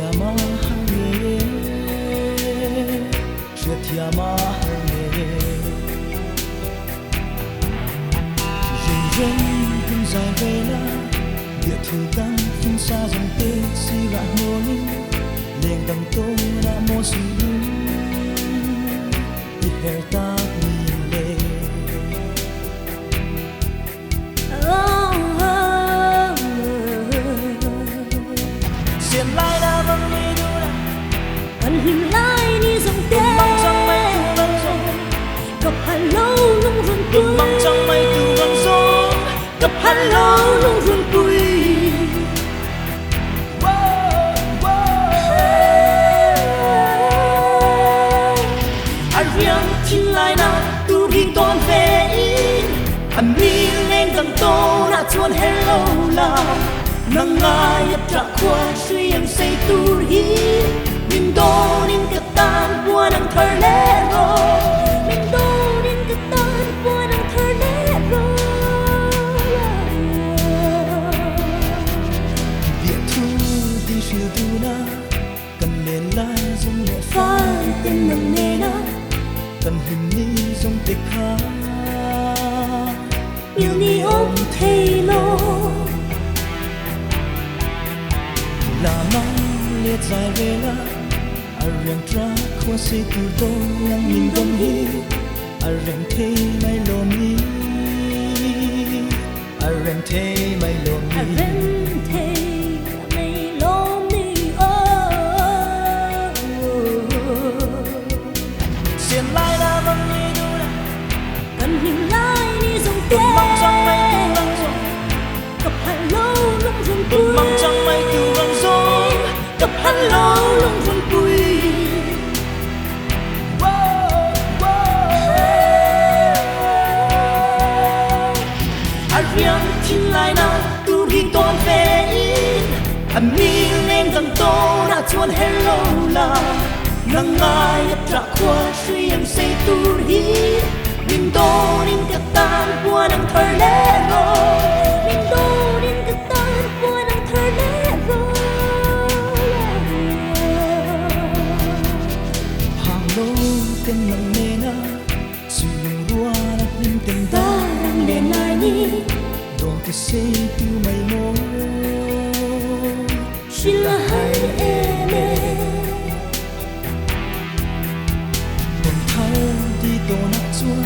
thia ma hange chia thia ma hange rừng cũng dài về la địa thủ tan phương xa dòng tê si ra môi lên đằng tô đã mô si ít hẹn ta nhìn lệ xiên lai đã văng đi đâu anh hình lai đi dòng tê mong trong mây tu văng gió gặp hai lâu nung run đừng mong trong mây tu văng gió gặp hai lâu nung run cùi chính lại na tu đi toàn về in anh mi lên gần tô na chuan hello la nang ngai tra khoa suy em say tu hi min do nin ka tan bua nang thar le ro min do nin ka tan bua nang thar le ro địa thu đi siêu tu na cần lên lai giống lệ pha tên nang ne na cần hình ni giống tịch ha yêu ni ôm thay lo là mang liệt dài về la à riêng tra khoa si tu tô ngang nhìn đông hi à riêng thay mai lo mi à riêng thay mai lo à mi riêng thay mai lo mi xiên lai đã văng đi đâu cần hình lai đi dòng tê mong trong mây tu văng gió gặp hai lâu nung run đừng cùi mong trong mây tu văng gió gặp hai lâu nung run cùi anh riêng chính lại na tu đi toàn về in anh mi lên gần tô na chuan hello la nang ngai tra khoa suy em say tu hi min do nin ka tan bua nang thar le ro min do nin ka tan bua nang thar le ro hàng lô tên nặng nề na suy lùng rua na hin tên ta rang le nai ni đồ cái say tiêu mây mô shi la hai eme còn thao đi tô nát chua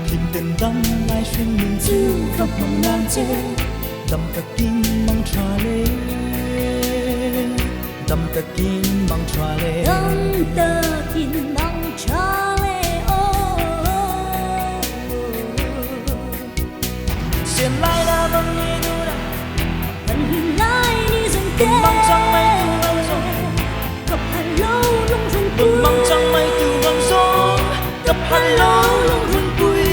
hình tên đâm lai xuyên mình chiu gặp mong ngang che đâm ta kinh mang trà lê đâm ta kinh mang trà lê dam ta kin nang cha le o xiên lai đã văng đi đâu anh hình lai đi dòng tê mong trong mây tu văng gió gặp hai lâu nung run cùi đừng mong trong mây tu văng gió gặp hai lâu nung run cùi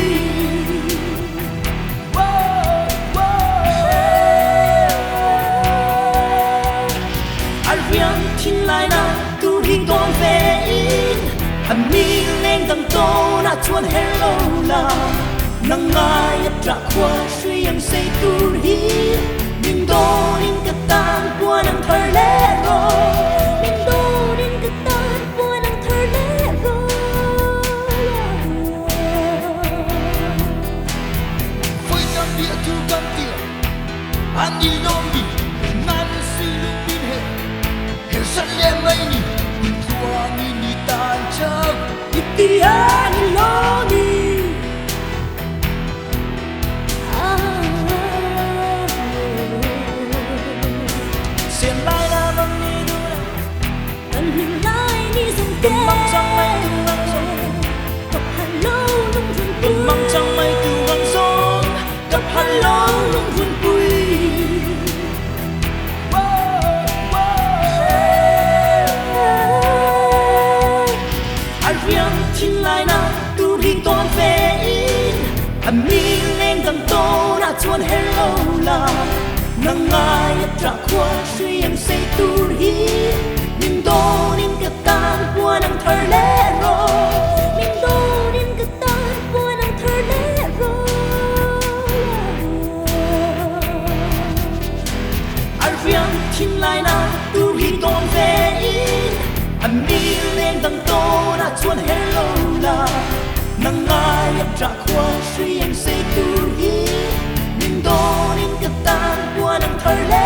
anh riêng chính lại na tu đi toàn về in anh mi lên gần tô na chuan hello la nang ngai tra khoa suy em say tu hi min do nin ka tan bua nang thar le ro min do nin ka tan bua nang thar le ro với các địa thu cam tiền anh đi lom đi nan si lu bin he he san le mai ni thua ni ni tan chak iti ani lo ni xiên lai đã văng đi đâu anh hình lai đi dòng tê mong trong mây tu văng gió gặp hai lâu nung run cùi đừng mong trong mây tu văng gió gặp hai lâu nung run cùi anh riêng chính lại na tu đi toàn về in anh mi lên gần tô na chuan hello la nang ngai tra khoa suy em say tu hi min do nin ka tan bua nang thar le ro min do nin ka tan bua nang thar le ro anh riêng chính lại na tu đi toàn về chuan hello la nang ngai tra khwa sri ang say tu hi ning don in ka tan buan ang thar le